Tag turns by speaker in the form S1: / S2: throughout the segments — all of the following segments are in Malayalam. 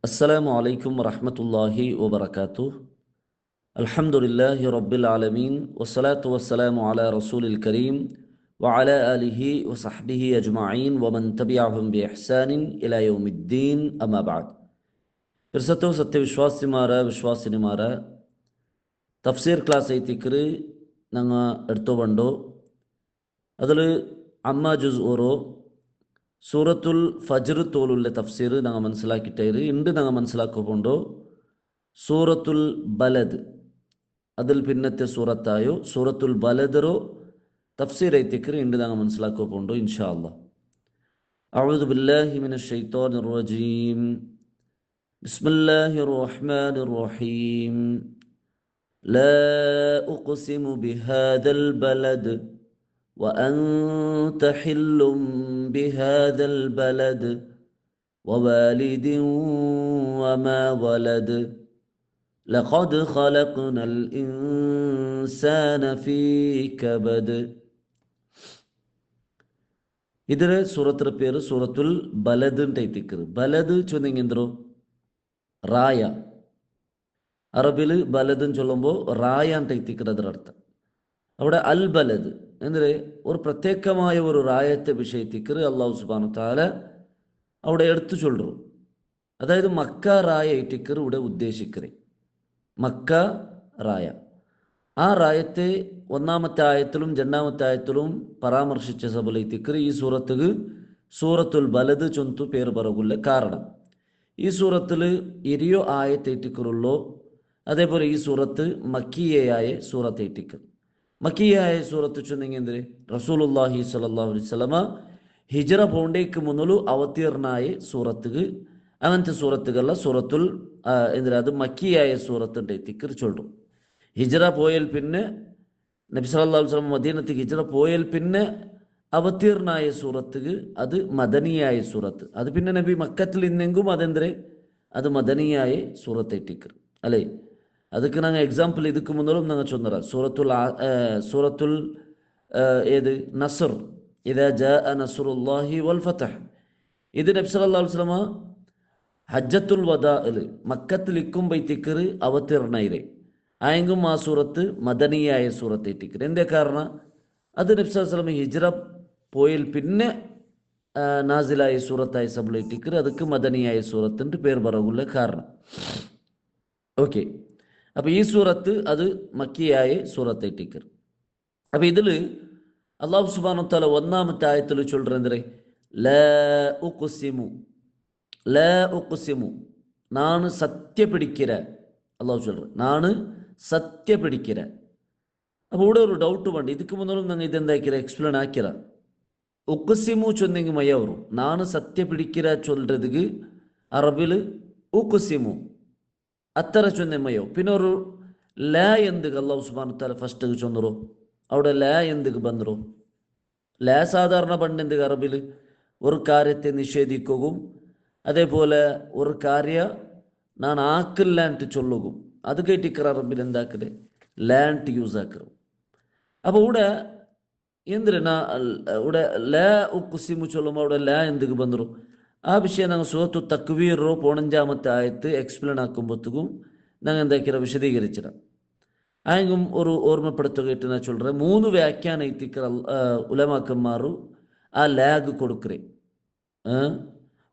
S1: السلام عليكم ورحمة الله وبركاته. الحمد لله رب العالمين والصلاة والسلام على رسول الكريم وعلى آله وصحبه أجمعين ومن تبعهم بإحسان إلى يوم الدين أما بعد. फिर सत्य विश्वासिमारा विश्वासिनिमारा തഫ്സീർ ക്ലാസ് ಐತಿಕ್ರಿ ನಂಗ ಎಡ್ತೋ ಬಂಡು അതിൽ അമ്മ ജുസ് ഓരോ സൂറത്തുൽ ഫജ്ർ തോലുള്ള തഫ്സീർ ഞങ്ങൾ മനസ്സിലാക്കിയിട്ടേര് ഇണ്ട് ഞങ്ങൾ മനസ്സിലാക്കുകൊണ്ട് സൂറത്തുൽ ബലദ് അതിൽ പിന്നത്തെ സൂറത്തായോ സൂറത്തുൽ ബലദറോ തഫ്സീർ ಐತಿಕ್ರಿ ഇണ്ട് ഞങ്ങൾ മനസ്സിലാക്കുകൊണ്ട് ഇൻഷാ അല്ലാഹ്. അഊദു ബില്ലാഹി മിനശ് ശൈത്വാനിർ റജീം. ബിസ്മില്ലാഹിർ റഹ്മാനിർ റഹീം. ലാ ഉഖ്സിമു ബിഹാദൽ ബലദ് وأنت حل بهذا البلد ووالد وما ولد لقد خلقنا الإنسان في كبد. ಇದರ ಸೂರತ್ರ ಪೇರು ಸೂರತುಲ್ ಬಲದ್ ಅಂತ ಐತಿಕ್ರು. ಬಲದ್ ചൊന്നെങ്കിന്തോ ರಾಯ, അറബിൽ ബലദ് ചൊല്ലുമ്പോൾ റായ ಅಂತ ಐತಿಕ್ರು. ಅದರ ಅರ್ಥ അവിടെ അൽ ബലദ് ಅಂದರೆ ഒരു പ്രത്യേകമായ ഒരു റായത്തെ വിഷയത്തിക്ക് അള്ളാഹു സുബ്ഹാനഹു തആല അവിടെ എടുത്തു ചൊല്ലുന്നു. അതായത് മക്ക റായ ഇട്ടിക്കർ ഇവിടെ ഉദ്ദേശിക്കറേ മക്ക റായ. ആ റായത്തെ ഒന്നാമത്തെ ആയത്തിലും രണ്ടാമത്തെ ആയത്തിലും പരാമർശിച്ച സബലൈത്തിക്കർ ഈ സൂറത്തുക്ക് സൂറത്തുൽ ബലദ് ചൊന്തു പേര് പറകുള്ള കാരണം ഈ സൂറത്തിൽ ഇരിയോ ആയത്തെ ഇട്ടിക്കറുള്ളോ. അതേപോലെ ഈ സൂറത്ത് മക്കിയയായ സൂറത്തെ ഇട്ടിക്കർ. മക്കിയായ സൂറത്ത് ചൊന്നെങ്കിൽ റസൂലുള്ളാഹി സ്വല്ലല്ലാഹു അലൈഹി വസല്ലമ ഹിജ്റ പോണ്ടേക്ക് മുന്നಲು അവതീർണായ സൂറത്തുക്ക് അങ്ങനത്തെ സൂറത്തുകള സൂറത്തുൽ അത് മക്കിയായ സൂറത്തിൻ്റെ തിക്കർ ചൊല്ലും. ഹിജ്റ പോയാൽ പിന്നെ നബി സല്ലല്ലാഹു അലൈഹി വസല്ലം മദീനത്തേക്ക് ഹിജ്റ പോയാൽ പിന്നെ അവതീർണായ സൂറത്തുക്ക് അത് മദനിയായ സൂറത്ത്. അത് പിന്നെ നബി മക്കത്തിൽ ഇന്നെങ്കും അത് മദനിയായ സൂറത്തെ തിക്കർ അല്ലേ. ಅದಕ್ಕೆ ನಂಗೆ ಎಕ್ಸಾಂಪಲ್ ಇದಕ್ಕೆ ಮುಂದಲು ನಂಗೆ ಚೊಂದರ ಸೂರತುಲ್ ഏത് നസർ ഇദാ ജാഅ നസ്റുല്ലാഹി വൽ ഫതഹ്. ഇത് നബി സല്ലല്ലാഹു അലൈഹി വസല്ലമ ഹജ്ജത്തുൽ വദാഇൽ മക്കത്തിൽ ഇക്കുമ്പൈത്തിക്കർ അവതീർണയിരെ ആയെങ്കും ആ സൂറത്ത് മദനിയായ സൂറത്ത് ഇട്ടിക്കർ. എന്തേ കാരണം അത് നബി സല്ലല്ലാഹു അലൈഹി വസല്ലമ ഹിജ്റ പോയിൽ പിന്നെ നാസിലായ സൂറത്തായ സബിൾ ഇട്ടിക്കർ. ಅದಕ್ಕೆ മദനിയായ സൂറത്തിൻ്റെ പേര് പറയുള്ള കാരണം. ഓക്കെ, അപ്പോൾ ഈ സൂറത്ത് അത് മക്കിയായ സൂറത്ത് ഇട്ടിക്കർ. അപ്പോൾ ഇതിൽ അല്ലാഹു സുബ്ഹാനഹു വ തആല ഒന്നാമത്തെ ആയത്തിൽ ചൊല്ലുന്നത് ലാ ഉഖ്സിമു, ലാ ഉഖ്സിമു നാണ് സത്യപിടിക്കിற. അല്ലാഹു ചൊല്ലുന്നത് നാണ് സത്യപിടിക്കിற. അപ്പോൾ ഇവിടെ ഒരു ഡൗട്ട് വേണ്ട. ಇದಕ್ಕೆ മുന്നലും ഞങ്ങൾ ഇതെന്താക്കിற എക്സ്പ്ലെയിൻ ആക്കിற. ഉഖ്സിമു ചൊന്നെങ്കിൽ മയ്യവරු നാണ് സത്യപിടിക്കിற ചൊല്ലുறதுக்கு അറബിൽ ഉഖ്സിമു അത്തര ചൊന്നമ്മയോ. പിന്നെ ഒരു ലാ എന്തുക്ക് അല്ലാഹു സുബ്ഹാനഹു വ തആല ഫസ്റ്റ് ചൊന്നറോ. അവിടെ ലാ എന്തുക്ക് ബന്ധറോ. ലാ സാധാരണ പണ്ടെന്തുക്ക് അറബിൽ ഒരു കാര്യത്തെ നിഷേധിക്കുകയും അതേപോലെ ഒരു കാര്യ ഞാൻ ആക്കില്ലാണ്ട് ചൊല്ലുകയും അത് കേട്ടിക്കറ അറബിൽ എന്താക്കത് ലാൻഡ് യൂസ് ആക്കറ. അപ്പോൾ ഇവിടെ എന്തിനാ ഇവിടെ ലാ ഉഖ്സിമു ചൊല്ലുമ്പോൾ അവിടെ ലാ എന്തുക്ക് ബന്ധറോ. ആ വിഷയം ഞങ്ങൾ സൂറത്തു തക്വീറോ 15ാമത്തെ ആയത്ത് എക്സ്പ്ലെയിൻ ആക്കുമ്പോഴത്തേക്കും ഞങ്ങൾ എന്താക്കിയ വിശദീകരിച്ചിടാം. ആയെങ്കും ഒരു ഓർമ്മപ്പെടുത്തുകയിട്ട് ഞാൻ ചൊല്ലുറേ 3 വ്യാഖ്യാന ഇത്തിക്കർ ഉലമാക്കന്മാರು ആ ലാഗ് കൊടുക്കറേ.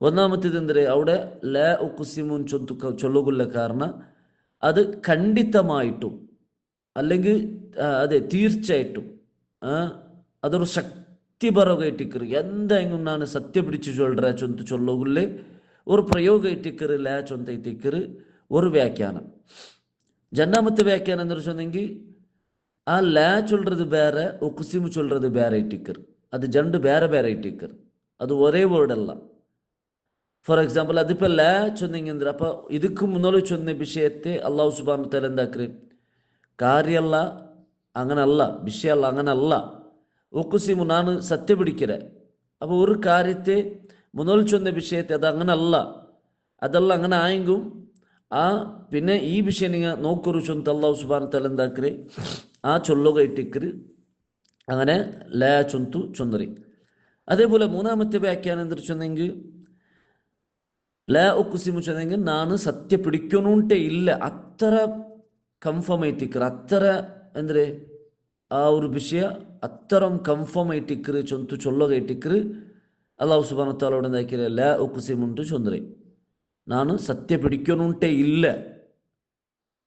S1: ഒന്നാമത്തേത് എന്തേ അവിടെ ലാ ഉഖ്സിമുൻ ചൊല്ലുകൊള്ള കാരണം അത് ഖണ്ഡിതമായിട്ടും അല്ലെങ്കിൽ അതെ തീർച്ചയായിട്ടും അതൊരു ശക്തി ಬರೋಗ ಇಟ್ಟಿಕ್ಕರು ಎಂದಾಯ್ಗೂ ನಾನು ಸತ್ಯ പിടിച്ചു ചൊല്ലുற ചൊന്ത് ചൊല്ലുകൊള്ളേ ഒരു പ്രയോഗ ഇട്ടിക്കറ് ലാ ചൊന്ത ഇട്ടിക്കറ് ഒരു വ്യാഖ്യാനം. രണ്ടാമത്തെ വ്യാഖ്യാനം എന്ന് വെച്ചെങ്കിൽ ആ ലാ ചൊല്ലുறது ಬೇರೆ ഉഖ്സിമു ചൊല്ലുறது ಬೇರೆ ഇട്ടിക്കറ്. അത് രണ്ട് ಬೇರೆ ಬೇರೆ ഇട്ടിക്കറ്. അത് ഒരേ വേർഡല്ല. ഫോർ എക്സാമ്പിൾ അതിപ്പോൾ ലാ ചൊന്നെങ്കിൽ അപ്പോൾ ಇದಕ್ಕೆ മുന്നോട്ട് ചൊന്ന വിഷയത്തെ അല്ലാഹു സുബ്ഹാനഹു വ തആല എന്താക്കറ് കാര്യമല്ല അങ്ങനല്ല വിഷയമല്ല അങ്ങനല്ല ഉഖ്സിമു ನಾನು സത്യ പിടിക്കിற. അപ്പോൾ ഒരു കാര്യത്തെ മുന്നോട്ട് ചൊന്ന വിഷയത്തെ അത് അങ്ങനല്ല അതല്ല അങ്ങനെ ആയെങ്കും ആ പിന്നെ ഈ വിഷയം നിങ്ങൾ നോക്കൊരു ചൊന്ത് അല്ലാഹു സുബ്ഹാനഹു വ തആല എന്താക്കറ് ആ ചൊല്ലുക ഇട്ടിക്കറ് അങ്ങനെ ലാ ചൊന്തു ചൊന്നറി. അതേപോലെ മൂന്നാമത്തെ വ്യാഖ്യാനം എന്താ വെച്ചെങ്കിൽ ലാ ഉഖ്സിമു ചൊന്നെങ്കിൽ ನಾನು ಸತ್ಯ പിടിക്കുന്നുണ്ടേ ഇല്ല അത്ര കൺഫേം ആയിട്ടിക്കറ് അത്ര ಅಂದ್ರೆ ಆ ഒരു ವಿಷಯ അത്തരം കൺഫേം ആയിട്ടിക്കറ് ചൊന്തു ചൊല്ലുകയിട്ടിക്കറ് അള്ളാഹു സുബ്ഹാനഹു വ തആല എന്താക്കിയ ലാ ഉഖ്സിമുണ്ട് ചൊന്നരെ ನಾನು ಸತ್ಯ പിടിക്കുന്നുണ്ടേ ഇല്ല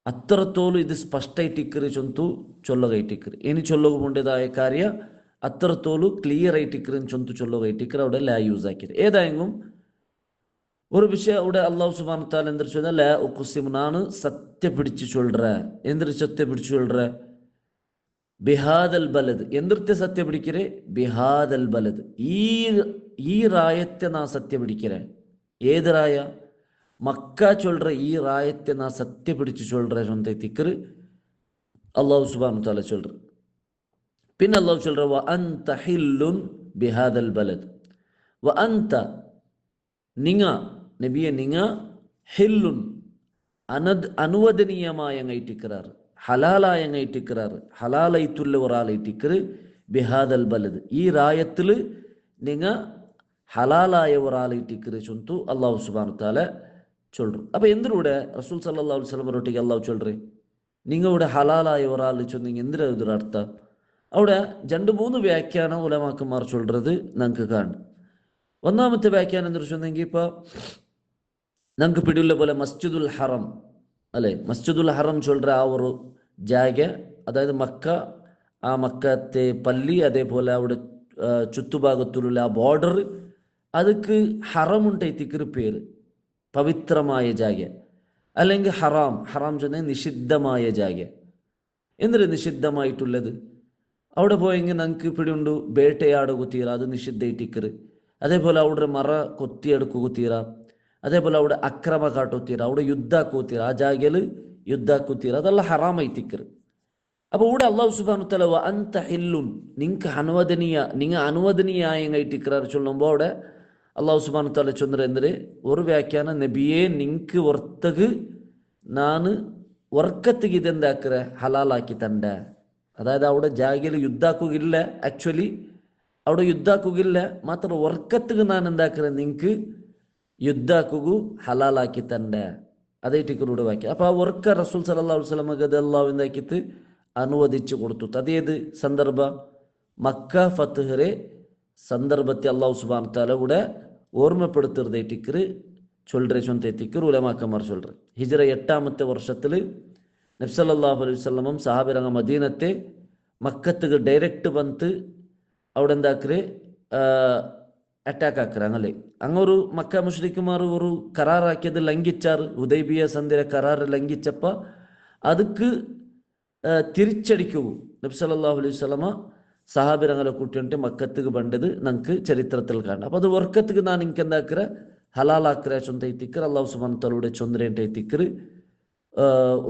S1: അത്രത്തോളം ഇത് സ്പഷ്ടമായിട്ടിക്കറ് ചൊന്തു ചൊല്ലുകയിട്ടിക്കറ് ഇനി ചൊല്ലുകൊണ്ടതായ കാര്യ അത്രത്തോളം ക്ലിയർ ആയിട്ടിക്കറ് ചൊന്തു ചൊല്ലുകയിട്ടിക്കറ് അവിടെ ലാ യൂസ് ആക്കിയത് ഏതായെങ്കിലും ஒரு விஷயம் അവിടെ അള്ളാഹു സുബ്ഹാനഹു വ തആല എന്തിട്ട് சொன்னா ലാ ഉഖ്സിമു ನಾನು സത്യ പിടിച്ചു ചൊല്ലുறேன் എന്തിട്ട് സത്യ പിടിച്ചു ചൊല്ലുறேன் ബിഹാദൽ ബലദ് എന്തിട്ട് സത്യ പിടിക്കരെ ബിഹാദൽ ബലദ് ഈ റായത്തെ നാ സത്യ പിടിക്കരെ ഏത് റായ മക്ക ചൊല്ലുற ഈ റായത്തെ നാ സത്യ പിടിച്ചു ചൊല്ലുறேன் ಅಂತ ತಿಕ್ಕರು അള്ളാഹു സുബ്ഹാനഹു വ തആല ചൊല്ലുற പിന്നെ അള്ളാഹു ചൊല്ലുற വ അൻത ഹില്ലുൻ ബിഹാദൽ ബലദ് വ അൻത നിങ്ങ നബിയെ നിങ്ങ ഹില്ലുൻ അനുവദനീയമായങ്ങായിട്ടിക്കറാറ് ഹലാലായങ്ങായിട്ടിക്കറാറ് ഹലാലായിട്ടുള്ള ഒരാളായിട്ടിക്കറ് ബിഹാദൽ ബലദ് ഈ റായത്തിൽ നിങ്ങ ഹലാലായ ഒരാളായിട്ടിക്കറ് ചൊന്തു അള്ളാഹു സുബ്ഹാനഹു വ തആല ചൊല്ലുറു അപ്പൊ എന്തിലൂടെ റസൂൽ സല്ലല്ലാഹു അലൈഹി വസല്ലം ഒട്ടിക്ക് അള്ളാഹു ചൊല്ലുറേ നിങ്ങളുടെ ഹലാലായ ഒരാൾ ചൊന്നെങ്കിൽ എന്തിനാ ഇതൊരു അർത്ഥം അവിടെ 2-3 വ്യാഖ്യാനം ഉലമാക്കന്മാർ ചൊല്ലുறது നമുക്ക് കാണും ഒന്നാമത്തെ വ്യാഖ്യാനം എന്ന് വെച്ചിട്ടുണ്ടെങ്കിൽ ഇപ്പൊ നമുക്ക് പിടിയുള്ള പോലെ മസ്ജിദുൽ ഹറം അല്ലെ മസ്ജിദുൽ ഹറം ചൊല്ലുற ആ ഒരു ജാഗ അതായത് മക്ക ആ മക്കത്തെ പള്ളി അതേപോലെ അവിടെ ചുറ്റുഭാഗത്തുള്ള ആ ബോർഡർ ಅದಕ್ಕೆ ഹറം ഉണ്ടൈത്തിക്കൊരു പേര് പവിത്രമായ ജാഗ അല്ലെങ്കിൽ ഹറാം ചൊന്ന നിഷിദ്ധമായ ജാഗ എന്തൊരു നിഷിദ്ധമായിട്ടുള്ളത് അവിടെ പോയെങ്കിൽ നമുക്ക് പിടിയുണ്ട് ಬೇಟೆಯಾಡುക തീര അത് നിഷിദ്ധയിട്ടിക്കറ് അതേപോലെ അവിടെ മറ കൊത്തിയെടുക്കുക തീര അതേപോലെ അവിടെ അക്രമ കാട്ടുತ್ತೀರ അവിടെ യുദ്ധാക്കുತ್ತೀರ ആ ജാഗയിൽ യുദ്ധാക്കുತ್ತೀರ ಅದೆಲ್ಲ ಹರಾಮೈತಿಕ್ಕರು അപ്പോൾ ഇവിടെ അല്ലാഹു സുബ്ഹാനഹു വ തആല വ അൻത ഹില്ലുൻ നിങ്ങൾ അനുവദനീയായിട്ടിക്കറാർ ചൊല്ലുമ്പോൾ അവിടെ അല്ലാഹു സുബ്ഹാനഹു വ തആല ചൊന്നര എന്ದರೆ ഒരു വ്യാഖ്യാനം നബിയെ നിങ്ങൾക്ക് ഒರ್ತക്ക് ನಾನು വർക്കത്തിക്ക് ഇതെന്താക്കറെ ഹലാലാക്കി തണ്ട അതായത് അവിടെ ജാഗയിൽ യുദ്ധാക്കുകയില്ല ആക്ച്വലി അവിടെ യുദ്ധാക്കുകയില്ല മാത്ര വർക്കത്തിക്ക് ഞാൻ എന്താക്കറെ നിങ്ങൾക്ക് യുദ്ധാക്കുകു ഹലാലാക്കി തണ്ട അതേറ്റിക്കലൂടെ വാക്യം അപ്പൊ ആ വർക്ക റസൂൽ സല്ലല്ലാഹു അലൈഹി വസല്ലം അല്ലാഹു എന്താക്കിയിട്ട് അനുവദിച്ചു കൊടുത്തു അതേത് സന്ദർഭ മക്ക ഫത്ഹറെ സന്ദർഭത്തെ അല്ലാഹു സുബ്ഹാനഹു വ തആല ഇവിടെ ഓർമ്മപ്പെടുത്തുന്നതേറ്റിക്കറ് ചൊല്ലുറേ ചൊന്തേറ്റിക്കറ് ഉലമാക്കന്മാർ ചൊല്ലുറേ ഹിജ്റ 8ാമത്തെ വർഷത്തിൽ നബി സല്ലല്ലാഹു അലൈഹി വസല്ലം സഹാബിരങ്ങ മദീനത്തെ മക്കത്തുക്ക് ഡയറക്റ്റ് ಬಂತು അവിടെ എന്താക്കറ് അറ്റാക്ക് ആക്കറാങ്ങല്ലേ അങ്ങൊരു മക്ക മുശ്രിക്കുമാർ ഒരു കരാറാക്കിയത് ലംഘിച്ചാറ് ഹുദൈബിയ സന്ധിയുടെ കരാർ ലംഘിച്ചപ്പ ಅದಕ್ಕೆ തിരിച്ചടിക്കൂ നബി സല്ലല്ലാഹു അലൈഹി വസല്ലമ സഹാബിരങ്ങളെ കൂട്ടിയിട്ട് മക്കത്തുക്ക് ബണ്ടത് നമുക്ക് ചരിത്രത്തിൽ കാണാം അപ്പൊ അത് വർക്കത്തുക്ക് ഞാൻ എനിക്ക് എന്താക്കറ ഹലാലാക്കറ ചൊന്തൈത്തിക്കർ അല്ലാഹു സുബ്ഹാനഹു വ തആലയുടെ ചൊന്തരേണ്ടൈത്തിക്കർ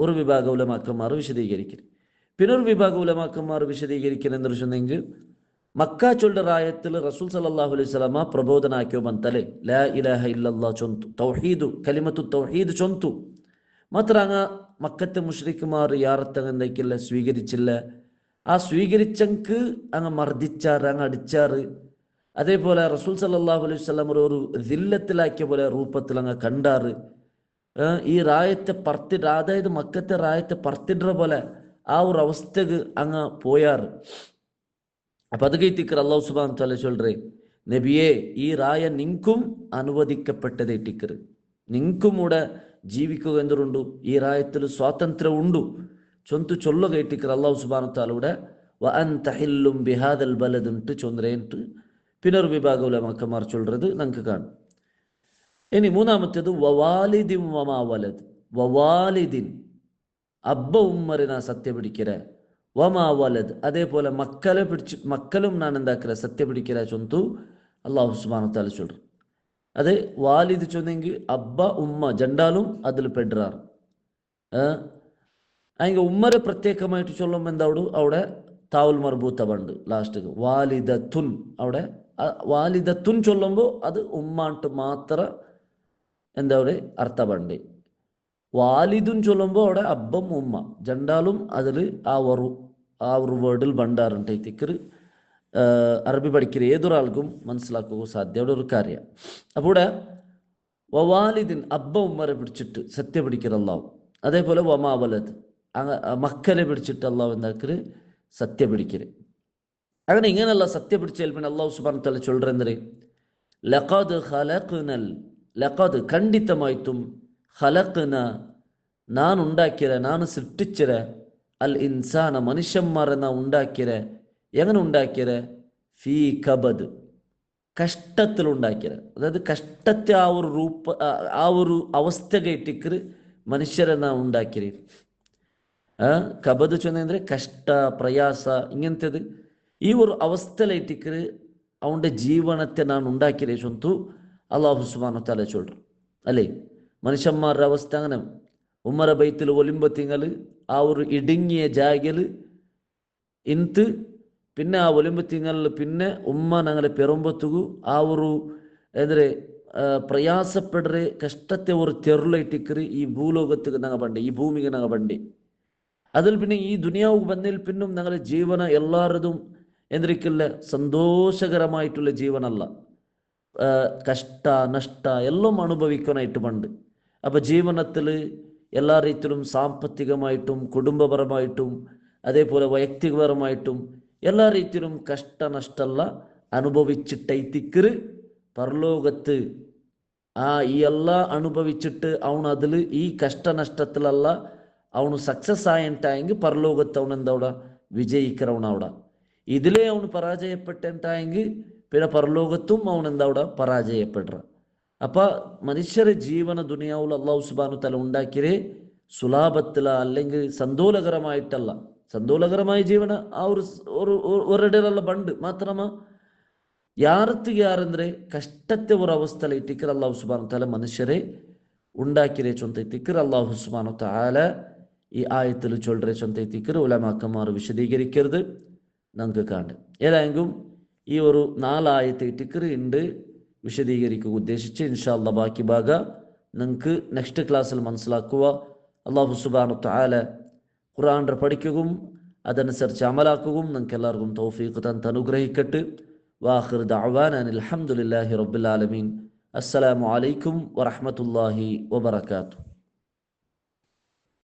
S1: ഒരു വിഭാഗ ഉലമാക്കന്മാർ വിശദീകരിക്കും പിന്നെ ഒരു വിഭാഗ ഉലമാക്കന്മാർ വിശദീകരിക്കുന്ന എന്ന് വെച്ചിട്ടുണ്ടെങ്കിൽ മക്ക ചൊല്ലുற റായത്തിൽ റസൂൽ സല്ലല്ലാഹു അലൈഹി വസല്ലമ പ്രബോധനാക്കിയോ ಬಂತಲೆ ലാ ഇലാഹ ഇല്ലല്ലാഹ് ചൊന്തു തൗഹീദ് കലിമത്തു തൗഹീദ് ചൊന്തു മാത്ര അങ്ങ് മക്കത്തെ മുശ്രിക്കുമാർ യാറത്തങ്ങ് എന്താക്കില്ല സ്വീകരിച്ചില്ല ആ സ്വീകരിച്ചങ്ക് അങ്ങ് മർദ്ദിച്ചാറ് അങ്ങ് അടിച്ചാറ് അതേപോലെ റസൂൽ സല്ലല്ലാഹു അലൈഹി വസല്ലം ഒരു ദില്ലത്തിലാക്കിയ പോലെ രൂപത്തിൽ അങ്ങ് കണ്ടാറ് ഈ റായത്തെ പറത്തിട്ട് അതായത് മക്കത്തെ റായത്തെ പറത്തിടുற പോലെ ആ ഒരു അവസ്ഥക്ക് അങ്ങ് പോയാറ് അപ്പൊ അത് കൈത്തിക്കർ അല്ലാഹു സുബ്ഹാനഹു വ തആല ചൊല്ലുറേ നബിയെ ഈ റായ നിങ്ങൾക്കും അനുവദിക്കപ്പെട്ടതേറ്റിക്കറ് നിങ്ങൾക്കും ഇവിടെ ജീവിക്കുക എന്തുണ്ട് ഈ റായത്തിൽ സ്വാതന്ത്ര്യം ഉണ്ട് ചൊന്തു ചൊല്ലുകയിട്ടിക്കർ അല്ലാഹു സുബ്ഹാനഹു വ തആലയുടെ വ അൻത ഹില്ലും ബിഹാദൽ ബലദ് ഉണ്ട് ചൊന്നരേൻട്ട് പിന്നെ ഒരു വിഭാഗ ഉലമാക്കന്മാർ ചൊല്ലുறது നമുക്ക് കാണും ഇനി മൂന്നാമത്തേത് വവാലിദിൻ വമാ വലദ് വവാലിദിൻ അബ്ബ ഉമ്മറിനാ സത്യ പിടിക്കര വമാ വലദ് അതേപോലെ മക്കളും ഞാൻ എന്താക്കര സത്യ പിടിക്കര ചൊന്തു അല്ലാഹു സുബ്ഹാനഹു വ തആല ചൊല്ലുற അത് വാലിദ് ചൊന്നെങ്കിൽ അബ്ബ ഉമ്മ ജണ്ടാലും അതിൽ പെടുറാറ് അതിന് ഉമ്മരെ പ്രത്യേകമായിട്ട് ചൊല്ലുമ്പോൾ എന്താവും അവിടെ താവുൽ മർബൂത്ത ബണ്ട് ലാസ്റ്റ് വാലിദത്തുൻ അവിടെ വാലിദത്തുൻ ചൊല്ലുമ്പോൾ അത് ഉമ്മാണ്ട് മാത്ര എന്താ പറയുക അർത്ഥ ബണ്ട് വാലിദുൻ ചൊല്ലുമ്പോൾ അവിടെ അബ്ബം ഉമ്മ ജണ്ടാലും അതിൽ ആ ഒരു വേർഡിൽ ബണ്ടാറുണ്ടായിത്തിക്കർ അറബി പഠിക്കുന്ന ഏതൊരാൾക്കും മനസ്സിലാക്കുക സാധ്യത ഒരു കാര്യം അപ്പോൾ ഇവിടെ വവാലിദിൻ അബ്ബ ഉമ്മരെ പിടിച്ചിട്ട് സത്യം പിടിക്കൽ അല്ലാഹു. അതേപോലെ വമാ വലത് മക്കളെ പിടിച്ചിട്ട് അല്ലാഹു എന്താക്കല് സത്യം പിടിക്കല്. അങ്ങനെ ഇങ്ങനെയുള്ള സത്യം പിടിച്ചാൽ പിന്നെ അല്ലാഹു സുബ്ഹാനഹു വതആല ചൊല്ലുന്നത് ലഖദ് ഖലഖ്നൽ ലഖദ് ಖಂಡಿತമായിട്ടും ഖലഖ്ന ನಾನು ഉണ്ടാക്കിയര ನಾನು സൃഷ്ടിച്ചര അൽ ഇൻസാന മനുഷ്യന്മാരെ നാം ഉണ്ടാക്കിയര എങ്ങനെ ഉണ്ടാക്കിയര ഫീ കബദ് കഷ്ടത്തിലുണ്ടാക്കിയത്. അതായത് കഷ്ടത്തെ ആ ഒരു അവസ്ഥಗೆ ಇಟ್ಟಿಕ್ಕರು ಮನುಷ್ಯರನ್ನ ഉണ്ടാക്കിയത്. ಕಬದು ಚೊಂದ್ರೆ ಕಷ್ಟ ಪ್ರಯಾಸ ಇಂಗಂತದ್ದು ಈ ಒಂದು ಅವಸ್ಥೆಯಲ್ಲಿ ಇಟ್ಟಿಕ್ಕರು ಅವನ ಜೀವನത്തെ ನಾನು ഉണ്ടാക്കിയത് ചൊന്തു അല്ലാഹു സുബ്ഹാനഹു വതആല ചൊല്ലുന്നു അല്ലേ. മനുഷ്യന്മാരുടെ അവസ്ഥ അങ്ങനെ ഉമ്മറ ബൈത്തിൽ ഒലിമ്പ തിങ്ങൽ ആ ഒരു ഇടുങ്ങിയ ജാഗയിൽ ಇಂತು പിന്നെ ആ ഒലിമ്പ തിങ്ങലിൽ പിന്നെ ഉമ്മ ഞങ്ങളെ പെറുമ്പത്തുകു ആ ഒരു ಅಂದರೆ ಪ್ರಯಾಸಪಡ್ರೆ ಕಷ್ಟത്തെ ഒരു തെരുളയിട്ടിക്കറ് ഈ ഭൂലോകത്തുക്ക് ഞങ്ങൾ പണ്ടേ ഈ ഭൂമിക്ക് ഞങ്ങൾ പണ്ടേ അതിൽ പിന്നെ ഈ ദുനിയാവ് വന്നതിൽ പിന്നും ഞങ്ങളുടെ ജീവന എല്ലാവരതും എന്തിരിക്കില്ല സന്തോഷകരമായിട്ടുള്ള ജീവനല്ല. കഷ്ട നഷ്ട എല്ലാം അനുഭവിക്കാനായിട്ട് പണ്ട്. അപ്പം ജീവനത്തിൽ എല്ലാ രീതിയിലും സാമ്പത്തികമായിട്ടും കുടുംബപരമായിട്ടും അതേപോലെ വൈಯಕ್ತಿകപരമായിട്ടും എല്ലാ രീതിയിലും കഷ്ട നഷ്ടല്ല അനുഭവിച്ചിട്ടൈത്തിക്കറ് പരലോകത്ത് ഈ ಎಲ್ಲ അനുഭവിച്ചിട്ട് അവൻ അതിൽ ഈ കഷ്ട നഷ്ടത്തിലല്ല അവನು സക്സസ് ആയിട്ടായെങ്കിൽ പരലോകത്ത് അവൻ എന്താ വിജയിക്കറവണ. ഇതിലേ അവന് പരാജയപ്പെട്ടായെങ്കിൽ പിന്നെ പരലോകത്തും അവൻ എന്താ പരാജയപ്പെടുക. അപ്പം മനുഷ്യരെ ജീവന ദുനിയാവുൽ അല്ലാഹു സുബ്ഹാനഹു വതആല ഉണ്ടാക്കിയേ സുലാഭത്തില അല്ലെങ്കിൽ സന്തോഷകരമായിട്ടല്ല. സന്തോഷകരമായ ജീവന ആ ഒരിടയിലുള്ള ബണ്ട് മാത്രമ ಯಾರತ್ತಿಗೆ ಯಾರಂದ್ರೆ ಕಷ್ಟത്തെ ഒരു അവസ്ഥയിൽ ഇട്ടിക്കർ അല്ലാഹു സുബ്ഹാനഹു വതആല മനുഷ്യരെ ഉണ്ടാക്കിയേ ചൊന്തൈത്തിക്കർ അല്ലാഹു സുബ്ഹാനഹു വതആല ഈ ആയത്തിൽ ചൊല്ലറെ ചൊന്തൈത്തിക്കർ ഉലമാക്കന്മാർ വിശദീകരിക്കരുത് നമുക്ക് കാണും. ഏതായെങ്കിലും ഈ ഒരു 4 ആയത്തെ ഇട്ടിക്കർ ഉണ്ട് വിശദീകരിക്കുക ഉദ്ദേശിച്ച് ഇൻഷാ അല്ലാഹ് ബാക്കി ഭാഗ നിങ്ങൾക്ക് നെക്സ്റ്റ് ക്ലാസ്സിൽ മനസ്സിലാക്കുക. അല്ലാഹു സുബ്ഹാനഹു വതആല ഖുർആൻ പഠിക്കുകയും അതനുസരിച്ച് അമലാക്കുകയും നിങ്ങൾക്ക് എല്ലാവർക്കും തൗഫീഖ് തന്ന് അനുഗ്രഹിക്കട്ടെ. വാഖിർ ദഅവാന അൽഹംദുലില്ലാഹി റബ്ബിൽ ആലമീൻ. അസ്സലാമു അലൈക്കും വറഹ്മത്തുള്ളാഹി വബറകാതുഹു.